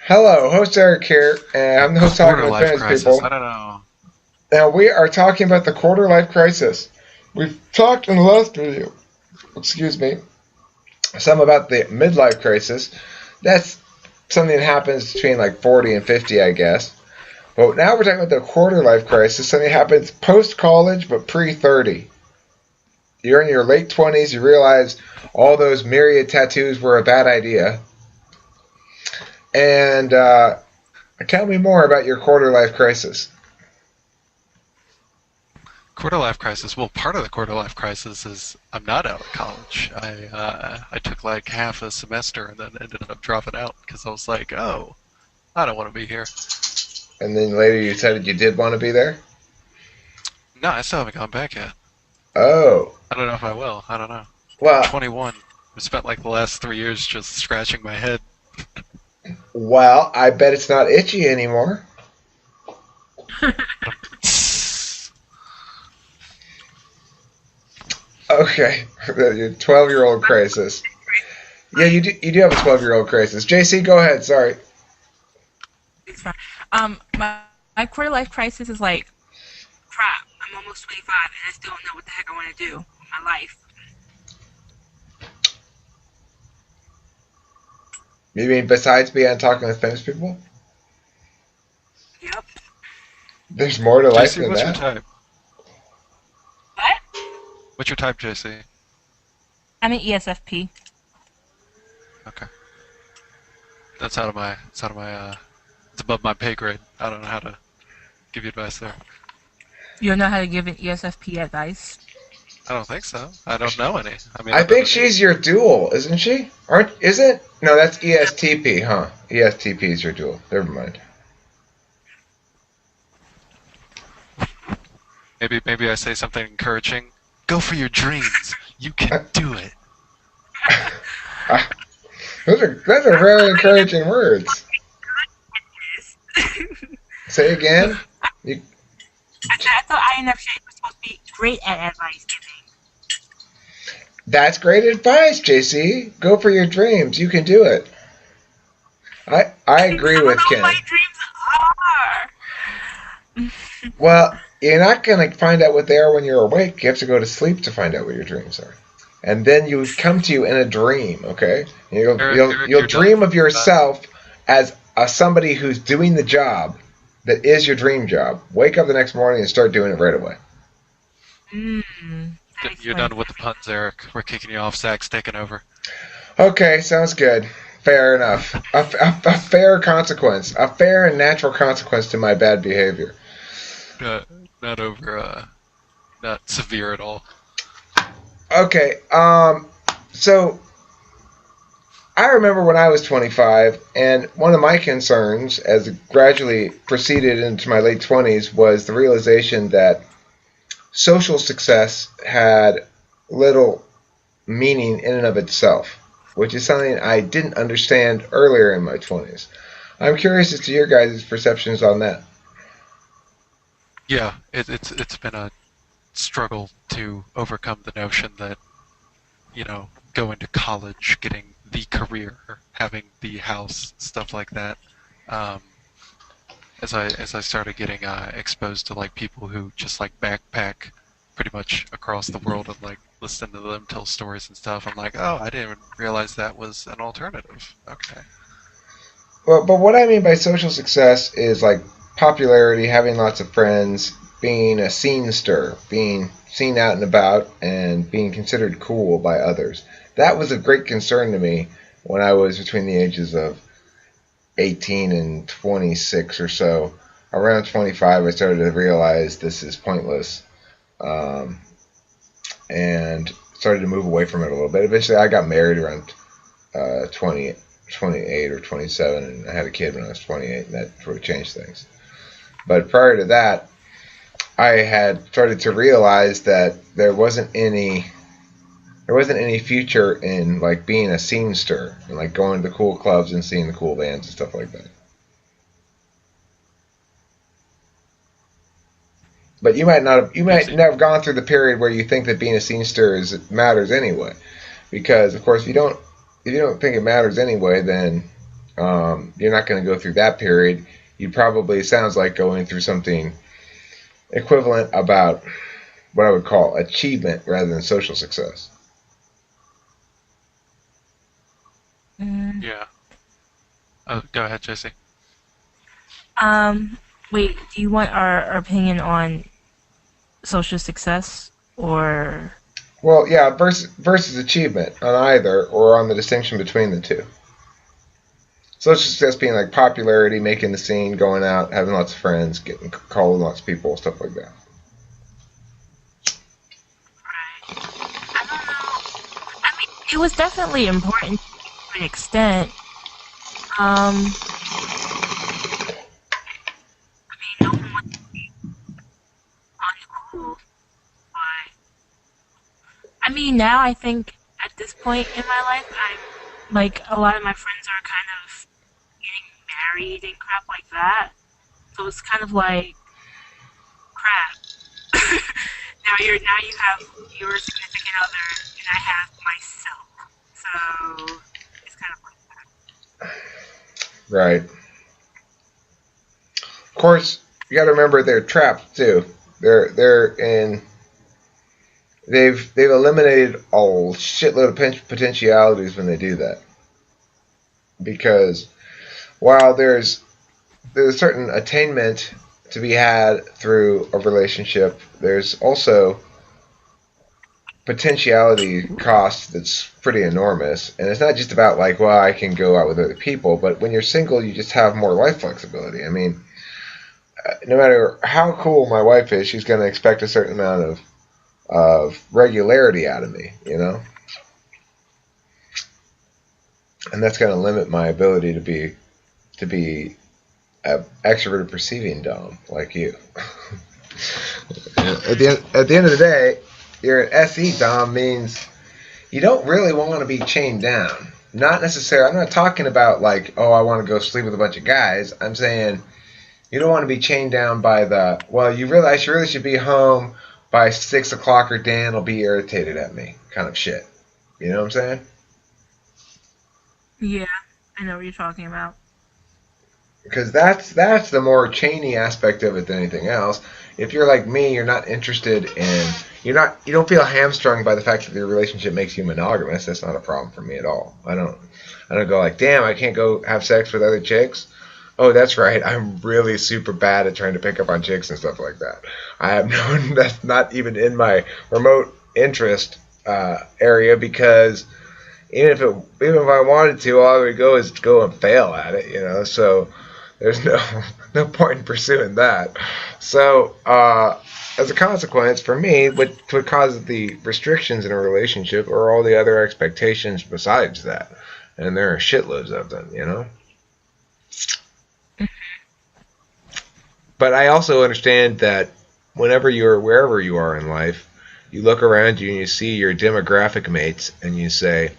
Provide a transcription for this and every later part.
Hello, host Eric here, and I'm the host talking Quarter with life famous crisis. I people. don't know. Now we are talking about the quarter life crisis. We've talked in the last video, excuse me, some about the midlife crisis. That's something that happens between like 40 and 50, I guess. But now we're talking about the quarter life crisis, something that happens post college but pre 30. You're in your late 20s, you realize all those myriad tattoos were a bad idea. And tell me more about your quarter life crisis. Quarter life crisis. Well, part of the quarter life crisis is I'm not out of college. I took like half a semester and then ended up dropping out because I was like, oh, I don't want to be here. And then later you decided you did want to be there? No, I still haven't gone back yet. Oh. I don't know if I will. I don't know. I'm Well, 21. I spent like the last 3 years just scratching my head. I bet it's not itchy anymore. Okay. Your 12-year-old crisis. Yeah, you do have a 12-year-old crisis. JC, go ahead. Sorry. It's fine. My quarter life crisis is like, crap, I'm almost 25 and I still don't know what the heck I want to do with my life. You mean besides being talking with famous people? Yep. There's more to life JC, than what's your that? type? What? What's your type, JC? I'm an ESFP. Okay. That's out of my. It's above my pay grade. I don't know how to give you advice there. You don't know how to give an ESFP advice? I don't think so. I don't know any. I think she's your dual, isn't she? Is it? No, that's ESTP, huh? ESTP is your dual. Never mind. Maybe I say something encouraging. Go for your dreams. You can do it. Those are very encouraging words. Say again? I thought INFJ was supposed to be great at advice giving. That's great advice, JC. Go for your dreams. You can do it. I agree with Ken. My dreams are. Well, you're not going to find out what they are when you're awake. You have to go to sleep to find out what your dreams are. And then you come to you in a dream, okay? You'll dream of yourself as somebody who's doing the job that is your dream job. Wake up the next morning and start doing it right away. You're done with the puns, Eric. We're kicking you off. Zach's taking over. Okay, sounds good. Fair enough. A fair consequence. A fair and natural consequence to my bad behavior. Not severe at all. Okay, so I remember when I was 25, and one of my concerns as it gradually proceeded into my late 20s was the realization that social success had little meaning in and of itself, which is something I didn't understand earlier in my 20s. I'm curious as to your guys' perceptions on that. Yeah, it's been a struggle to overcome the notion that, going to college, getting the career, having the house, stuff like that. As I started getting exposed to like people who just like backpack pretty much across the world and like listen to them tell stories and stuff, I'm like, oh, I didn't even realize that was an alternative. Okay. Well, but what I mean by social success is like popularity, having lots of friends, being a scene-stir, being seen out and about, and being considered cool by others. That was a great concern to me when I was between the ages of 18 and 26 or so. Around 25, I started to realize this is pointless, and started to move away from it a little bit. Eventually, I got married around 28 or 27, and I had a kid when I was 28, and that sort of changed things. But prior to that, I had started to realize that there wasn't any future in like being a scene-stir and like going to the cool clubs and seeing the cool bands and stuff like that. But you might not have gone through the period where you think that being a scene-stir matters anyway, because of course if you don't think it matters anyway, then You're not going to go through that period. You probably, sounds like, going through something equivalent about what I would call achievement rather than social success. Yeah. Oh, go ahead, JC. Wait, do you want our opinion on social success or? Well, yeah, versus achievement on either, or on the distinction between the two. Social success being like popularity, making the scene, going out, having lots of friends, getting calling lots of people, stuff like that. I don't know. I mean, it was definitely important to an extent. I mean, no one wants to be uncool, but I mean, now I think at this point in my life, I'm like a lot of my friends are kind of getting married and crap like that. So it's kind of like crap. Now you have your significant other, and I have myself. So it's kind of like that. Right. Of course, you got to remember they're trapped too. They're in. They've eliminated a shitload of potentialities when they do that. Because while there's a certain attainment to be had through a relationship, there's also potentiality cost that's pretty enormous. And it's not just about like, well, I can go out with other people, but when you're single, you just have more life flexibility. I mean, no matter how cool my wife is, she's going to expect a certain amount of regularity out of me, you know? And that's going to limit my ability to be an extroverted perceiving dom like you. At the end of the day, you're an SE dom means you don't really want to be chained down. Not necessarily. I'm not talking about like, oh, I want to go sleep with a bunch of guys. I'm saying you don't want to be chained down by the, well, you really should be home by 6 o'clock or Dan will be irritated at me kind of shit. You know what I'm saying? Yeah, I know what you're talking about. Because that's the more chainy aspect of it than anything else. If you're like me, you're not interested in, you don't feel hamstrung by the fact that your relationship makes you monogamous. That's not a problem for me at all. I don't go like, damn, I can't go have sex with other chicks. Oh, that's right. I'm really super bad at trying to pick up on chicks and stuff like that. I have no, that's not even in my remote interest area, because even if I wanted to, all I would go is go and fail at it, you know. So there's no point in pursuing that. So as a consequence, for me, what causes the restrictions in a relationship are all the other expectations besides that, and there are shitloads of them, you know. But I also understand that wherever you are in life, you look around you and you see your demographic mates and you say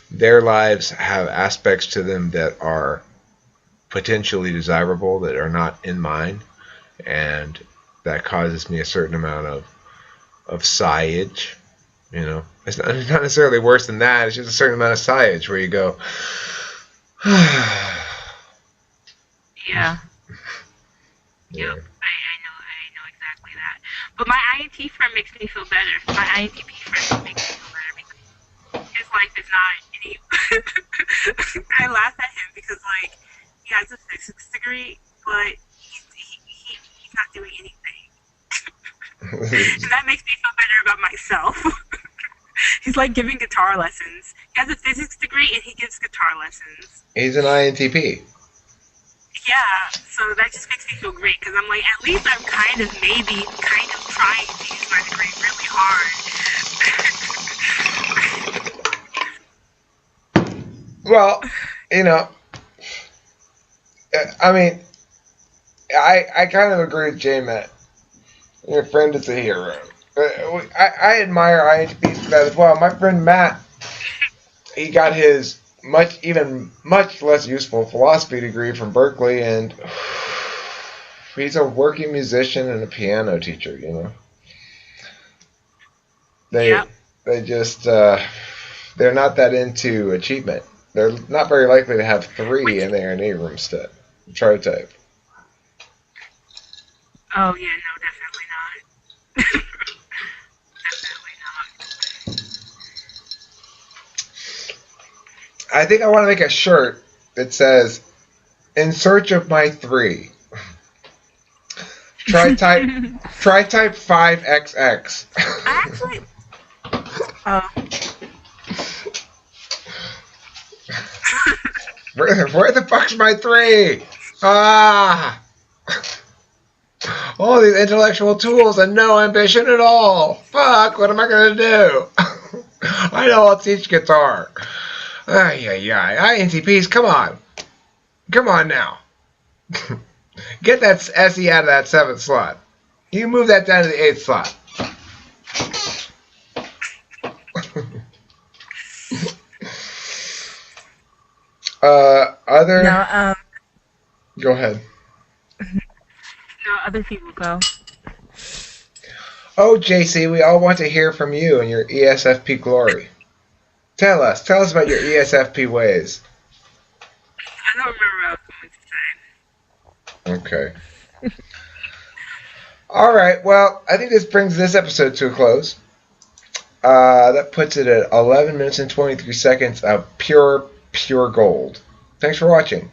their lives have aspects to them that are potentially desirable that are not in mine, and that causes me a certain amount of sighage. You know, it's not necessarily worse than that. It's just a certain amount of sighage where you go, Yeah. yeah. Yep. I know exactly that. But my INT friend makes me feel better. My INTP friend makes me feel better because his life is not any. I laugh at him because like he has a physics degree, but he's not doing anything, and that makes me feel better about myself. He's like giving guitar lessons. He has a physics degree and he gives guitar lessons. He's an INTP. Yeah, so that just makes me feel great because I'm like, at least I'm kind of trying to use my degree really hard. Well, you know, I mean, I kind of agree with J Matt. Your friend is a hero. I admire INTPs for that as well. My friend Matt, he got his much less useful philosophy degree from Berkeley, and he's a working musician and a piano teacher. You know, they Yep. they just they're not that into achievement. They're not very likely to have 3 in their name room set. Try to type. Oh yeah, no, definitely not. Definitely not. I think I want to make a shirt that says, "In search of my 3." Try type 5XX. I actually. Oh. Where the fuck's my 3? Ah! All these intellectual tools and no ambition at all. Fuck, what am I gonna do? I know I'll teach guitar. INTPs, come on. Come on now. Get that SE out of that 7th slot. You move that down to the 8th slot. Other... No, Go ahead. no, other people go. Oh, JC, we all want to hear from you and your ESFP glory. Tell us about your ESFP ways. I don't remember what I was going to say. Okay. All right. Well, I think this brings this episode to a close. That puts it at 11 minutes and 23 seconds of pure gold. Thanks for watching.